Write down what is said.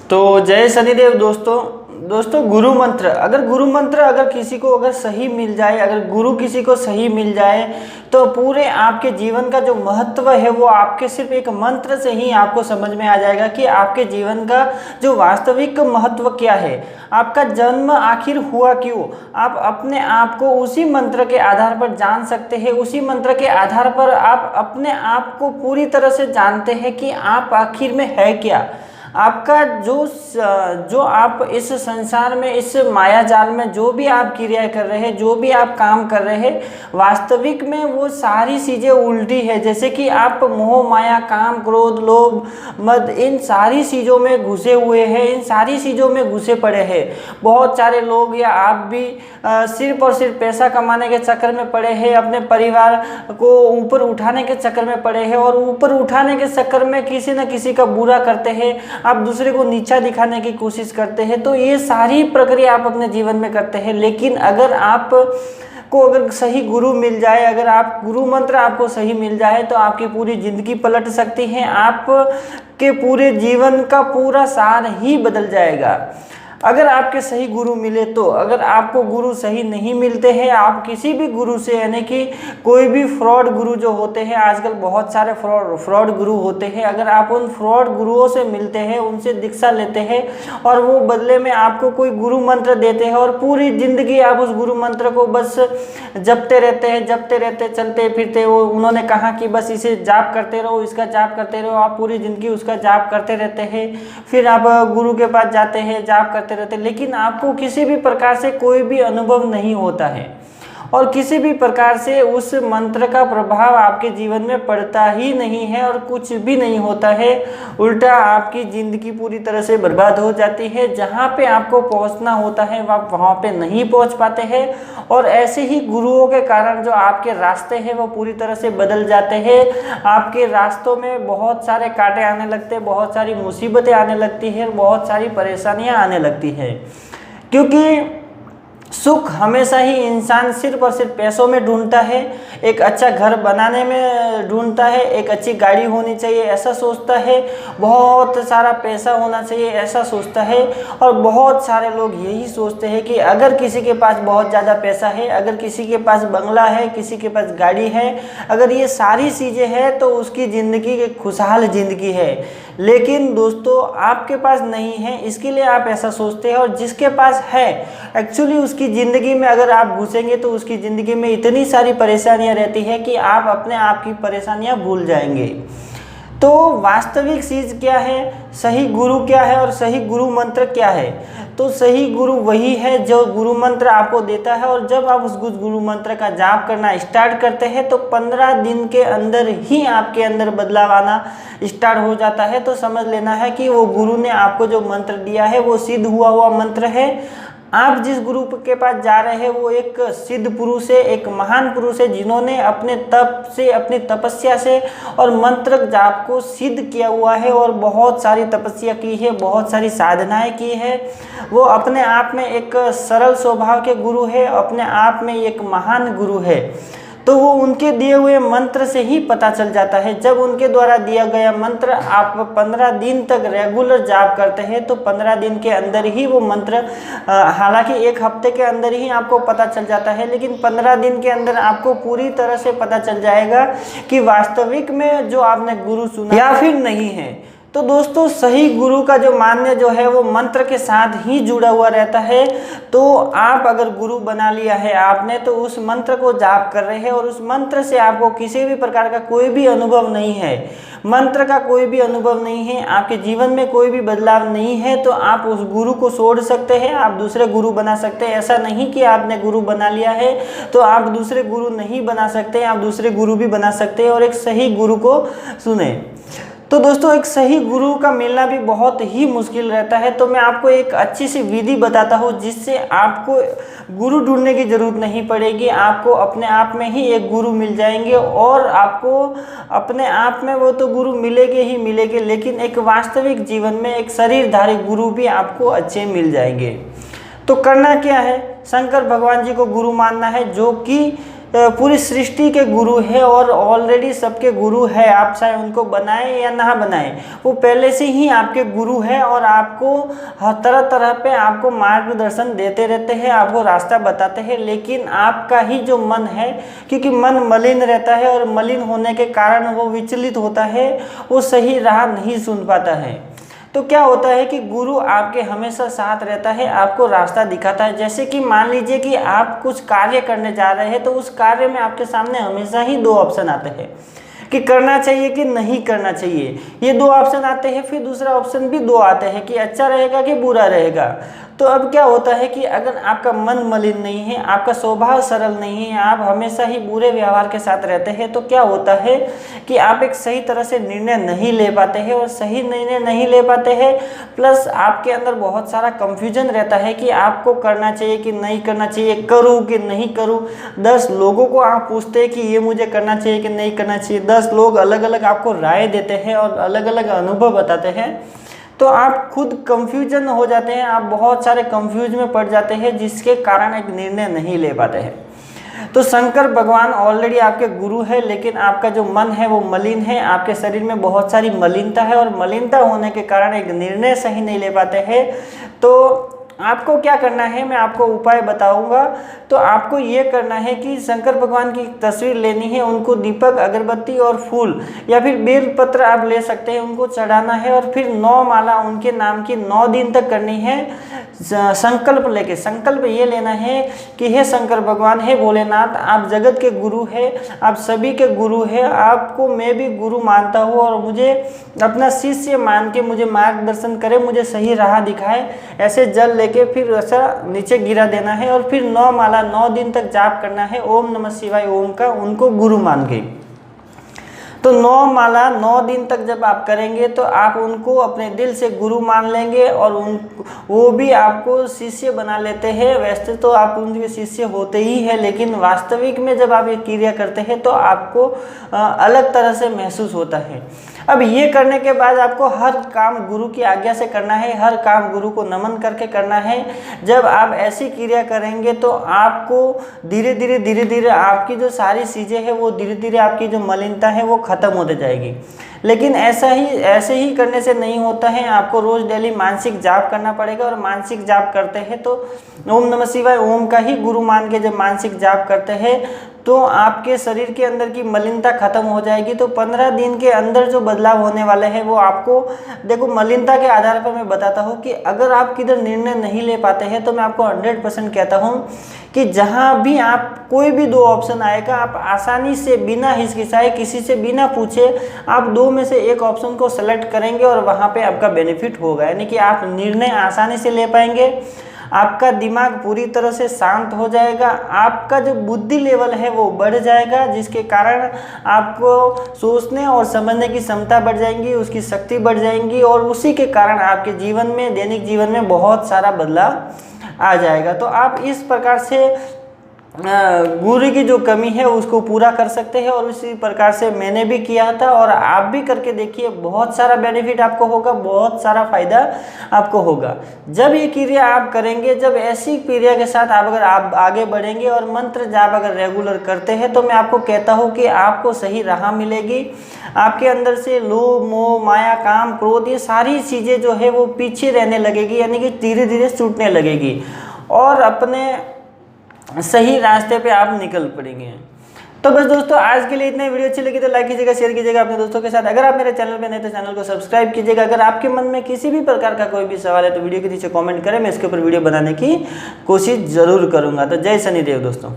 तो जय शनिदेव दोस्तों गुरु मंत्र अगर किसी को अगर सही मिल जाए, अगर गुरु किसी को सही मिल जाए तो पूरे आपके जीवन का जो महत्व है वो आपके सिर्फ एक मंत्र से ही आपको समझ में आ जाएगा कि आपके जीवन का जो वास्तविक महत्व क्या है, आपका जन्म आखिर हुआ क्यों। आप अपने आप को उसी मंत्र के आधार पर जान सकते हैं, उसी मंत्र के आधार पर आप अपने आप को पूरी तरह से जानते हैं कि आप आखिर में है क्या। आपका जो आप इस संसार में, इस माया जाल में जो भी आप क्रिया कर रहे हैं, जो भी आप काम कर रहे हैं, वास्तविक में वो सारी चीज़ें उल्टी है। जैसे कि आप मोह माया, काम, क्रोध, लोभ, मद, इन सारी चीज़ों में घुसे हुए हैं, इन सारी चीज़ों में घुसे पड़े हैं। बहुत सारे लोग या आप भी सिर्फ और सिर्फ पैसा कमाने के चक्कर में पड़े हैं, अपने परिवार को ऊपर उठाने के चक्कर में पड़े हैं, और ऊपर उठाने के चक्कर में किसी न किसी का बुरा करते हैं, आप दूसरे को नीचा दिखाने की कोशिश करते हैं। तो ये सारी प्रक्रिया आप अपने जीवन में करते हैं। लेकिन अगर आप को अगर सही गुरु मिल जाए, अगर आप गुरु मंत्र आपको सही मिल जाए तो आपकी पूरी जिंदगी पलट सकती है, आप के पूरे जीवन का पूरा सार ही बदल जाएगा अगर आपके सही गुरु मिले तो। अगर आपको गुरु सही नहीं मिलते हैं, आप किसी भी गुरु से, यानी कि कोई भी फ्रॉड गुरु जो होते हैं, आजकल बहुत सारे फ्रॉड गुरु होते हैं, अगर आप उन फ्रॉड गुरुओं से मिलते हैं, उनसे दीक्षा लेते हैं और वो बदले में आपको कोई गुरु मंत्र देते हैं और पूरी ज़िंदगी आप उस गुरु मंत्र को बस जपते रहते चलते फिरते, वो उन्होंने कहा कि बस इसे जाप करते रहो, इसका जाप करते रहो, आप पूरी ज़िंदगी उसका जाप करते रहते हैं। फिर आप गुरु के पास जाते हैं, जाप करते रहते, लेकिन आपको किसी भी प्रकार से कोई भी अनुभव नहीं होता है और किसी भी प्रकार से उस मंत्र का प्रभाव आपके जीवन में पड़ता ही नहीं है और कुछ भी नहीं होता है। उल्टा आपकी ज़िंदगी पूरी तरह से बर्बाद हो जाती है। जहाँ पे आपको पहुँचना होता है आप वहाँ पे नहीं पहुँच पाते हैं, और ऐसे ही गुरुओं के कारण जो आपके रास्ते हैं वो पूरी तरह से बदल जाते हैं। आपके रास्तों में बहुत सारे कांटे आने लगते हैं, बहुत सारी मुसीबतें आने लगती हैं, बहुत सारी परेशानियाँ आने लगती हैं, क्योंकि सुख हमेशा ही इंसान सिर्फ और सिर्फ पैसों में ढूंढता है, एक अच्छा घर बनाने में ढूंढता है, एक अच्छी गाड़ी होनी चाहिए ऐसा सोचता है, बहुत सारा पैसा होना चाहिए ऐसा सोचता है। और बहुत सारे लोग यही सोचते हैं कि अगर किसी के पास बहुत ज़्यादा पैसा है, अगर किसी के पास बंगला है, किसी के पास गाड़ी है, अगर ये सारी चीज़ें हैं तो उसकी ज़िंदगी एक खुशहाल ज़िंदगी है। लेकिन दोस्तों आपके पास नहीं है, इसके लिए आप ऐसा सोचते हैं, और जिसके पास है एक्चुअली उसकी ज़िंदगी में अगर आप घुसेंगे तो उसकी ज़िंदगी में इतनी सारी परेशानियां रहती है कि आप अपने आप की परेशानियां भूल जाएंगे। तो वास्तविक चीज़ क्या है, सही गुरु क्या है और सही गुरु मंत्र क्या है। तो सही गुरु वही है जो गुरु मंत्र आपको देता है, और जब आप उस गुरु मंत्र का जाप करना स्टार्ट करते हैं तो 15 दिन के अंदर ही आपके अंदर बदलाव आना स्टार्ट हो जाता है। तो समझ लेना है कि वो गुरु ने आपको जो मंत्र दिया है वो सिद्ध हुआ मंत्र है। आप जिस गुरु के पास जा रहे हैं वो एक सिद्ध पुरुष है, एक महान पुरुष है, जिन्होंने अपने तप से, अपनी तपस्या से और मंत्र जाप को सिद्ध किया हुआ है और बहुत सारी तपस्या की है, बहुत सारी साधनाएं की है। वो अपने आप में एक सरल स्वभाव के गुरु है, अपने आप में एक महान गुरु है। तो वो उनके दिए हुए मंत्र से ही पता चल जाता है। जब उनके द्वारा दिया गया मंत्र आप 15 दिन तक रेगुलर जाप करते हैं तो 15 दिन के अंदर ही वो मंत्र, हालांकि एक हफ्ते के अंदर ही आपको पता चल जाता है, लेकिन 15 दिन के अंदर आपको पूरी तरह से पता चल जाएगा कि वास्तविक में जो आपने गुरु सुना या फिर नहीं है। तो दोस्तों सही गुरु का जो मान्य जो है वो मंत्र के साथ ही जुड़ा हुआ रहता है। तो आप अगर गुरु बना लिया है आपने, तो उस मंत्र को जाप कर रहे हैं और उस मंत्र से आपको किसी भी प्रकार का कोई भी अनुभव नहीं है, मंत्र का कोई भी अनुभव नहीं है, आपके जीवन में कोई भी बदलाव नहीं है, तो आप उस गुरु को छोड़ सकते हैं, आप दूसरे गुरु बना सकते हैं। ऐसा नहीं कि आपने गुरु बना लिया है तो आप दूसरे गुरु नहीं बना सकते, आप दूसरे गुरु भी बना सकते हैं और एक सही गुरु को सुने। तो दोस्तों एक सही गुरु का मिलना भी बहुत ही मुश्किल रहता है। तो मैं आपको एक अच्छी सी विधि बताता हूँ जिससे आपको गुरु ढूंढने की ज़रूरत नहीं पड़ेगी, आपको अपने आप में ही एक गुरु मिल जाएंगे और आपको अपने आप में वो तो गुरु मिलेंगे ही मिलेंगे, लेकिन एक वास्तविक जीवन में एक शरीरधारी गुरु भी आपको अच्छे मिल जाएंगे। तो करना क्या है, शंकर भगवान जी को गुरु मानना है, जो कि पूरी सृष्टि के गुरु है और ऑलरेडी सबके गुरु है, आप चाहे उनको बनाएं या ना बनाएं, वो पहले से ही आपके गुरु है और आपको हर तरह तरह पे आपको मार्गदर्शन देते रहते हैं, आपको रास्ता बताते हैं। लेकिन आपका ही जो मन है, क्योंकि मन मलिन रहता है और मलिन होने के कारण वो विचलित होता है, वो सही राह नहीं सुन पाता है। तो क्या होता है कि गुरु आपके हमेशा साथ रहता है, आपको रास्ता दिखाता है। जैसे कि मान लीजिए कि आप कुछ कार्य करने जा रहे हैं, तो उस कार्य में आपके सामने हमेशा ही दो ऑप्शन आते हैं कि करना चाहिए कि नहीं करना चाहिए। ये दो ऑप्शन आते हैं, फिर दूसरा ऑप्शन भी दो आते हैं कि अच्छा रहेगा कि बुरा रहेगा। तो अब क्या होता है कि अगर आपका मन मलिन नहीं है, आपका स्वभाव सरल नहीं है, आप हमेशा ही बुरे व्यवहार के साथ रहते हैं, तो क्या होता है कि आप एक सही तरह से निर्णय नहीं ले पाते हैं। और सही निर्णय नहीं ले पाते हैं, प्लस आपके अंदर बहुत सारा कंफ्यूजन रहता है कि आपको करना चाहिए कि नहीं करना चाहिए, करूँ कि नहीं करूँ। 10 लोगों को आप पूछते हैं कि ये मुझे करना चाहिए कि नहीं करना चाहिए, 10 लोग अलग अलग आपको राय देते हैं और अलग अलग अनुभव बताते हैं, तो आप खुद कंफ्यूजन हो जाते हैं, आप बहुत सारे कंफ्यूज में पड़ जाते हैं, जिसके कारण एक निर्णय नहीं ले पाते हैं। तो शंकर भगवान ऑलरेडी आपके गुरु है, लेकिन आपका जो मन है वो मलिन है, आपके शरीर में बहुत सारी मलिनता है और मलिनता होने के कारण एक निर्णय सही नहीं ले पाते हैं। तो आपको क्या करना है, मैं आपको उपाय बताऊंगा। तो आपको ये करना है कि शंकर भगवान की तस्वीर लेनी है, उनको दीपक, अगरबत्ती और फूल या फिर बेलपत्र आप ले सकते हैं, उनको चढ़ाना है और फिर 9 माला उनके नाम की 9 दिन तक करनी है। संकल्प लेके, संकल्प ये लेना है कि हे शंकर भगवान, हे भोलेनाथ, आप जगत के गुरु है, आप सभी के गुरु है, आपको मैं भी गुरु मानता हूँ और मुझे अपना शिष्य मान के मुझे मार्गदर्शन करे, मुझे सही राह दिखाए। ऐसे जल लेके फिर ऐसा नीचे गिरा देना है और फिर 9 माला 9 दिन तक जाप करना है ओम नमः शिवाय ओम का, उनको गुरु मान के। तो 9 माला 9 दिन तक जब आप करेंगे तो आप उनको अपने दिल से गुरु मान लेंगे और वो भी आपको शिष्य बना लेते हैं। वैसे तो आप उनके शिष्य होते ही हैं, लेकिन वास्तविक में जब आप ये क्रिया करते हैं तो आपको अलग तरह से महसूस होता है। अब ये करने के बाद आपको हर काम गुरु की आज्ञा से करना है, हर काम गुरु को नमन करके करना है। जब आप ऐसी क्रिया करेंगे तो आपको धीरे धीरे आपकी जो सारी चीज़ें हैं वो धीरे धीरे आपकी जो मलिनता है वो ख़त्म होते जाएगी। लेकिन ऐसे ही करने से नहीं होता है, आपको रोज़ डेली मानसिक जाप करना पड़ेगा। और मानसिक जाप करते हैं तो ओम नमः शिवाय ओम का ही गुरु मान के जब मानसिक जाप करते हैं तो आपके शरीर के अंदर की मलिनता खत्म हो जाएगी। तो 15 दिन के अंदर जो बदलाव होने वाले हैं वो आपको, देखो मलिनता के आधार पर मैं बताता हूँ कि अगर आप किधर निर्णय नहीं ले पाते हैं तो मैं आपको 100% कहता हूँ कि जहाँ भी आप कोई भी 2 ऑप्शन आएगा, आप आसानी से बिना हिचकिचाए, किसी से बिना पूछे आप 2 में से एक ऑप्शन को सेलेक्ट करेंगे और वहाँ पे आपका बेनिफिट होगा। यानी कि आप निर्णय आसानी से ले पाएंगे, आपका दिमाग पूरी तरह से शांत हो जाएगा, आपका जो बुद्धि लेवल है वो बढ़ जाएगा, जिसके कारण आपको सोचने और समझने की क्षमता बढ़ जाएंगी, उसकी शक्ति बढ़ जाएंगी और उसी के कारण आपके जीवन में, दैनिक जीवन में बहुत सारा बदलाव आ जाएगा। तो आप इस प्रकार से गुरु की जो कमी है उसको पूरा कर सकते हैं और उसी प्रकार से मैंने भी किया था और आप भी करके देखिए, बहुत सारा बेनिफिट आपको होगा, बहुत सारा फायदा आपको होगा। जब ये क्रिया आप करेंगे, जब ऐसी क्रिया के साथ अगर आप आगे बढ़ेंगे और मंत्र जाप अगर रेगुलर करते हैं तो मैं आपको कहता हूँ कि आपको सही राह मिलेगी। आपके अंदर से लोभ, मोह, माया, काम, क्रोध, ये सारी चीज़ें जो है वो पीछे रहने लगेगी, यानी कि धीरे धीरे छूटने लगेगी और अपने सही रास्ते पे आप निकल पड़ेंगे। तो बस दोस्तों, आज के लिए इतना। वीडियो अच्छी लगी तो लाइक कीजिएगा, शेयर कीजिएगा अपने दोस्तों के साथ। अगर आप मेरे चैनल पे नए तो चैनल को सब्सक्राइब कीजिएगा। अगर आपके मन में किसी भी प्रकार का कोई भी सवाल है तो वीडियो के नीचे कमेंट करें, मैं इसके ऊपर वीडियो बनाने की कोशिश जरूर करूँगा। तो जय शनिदेव दोस्तों।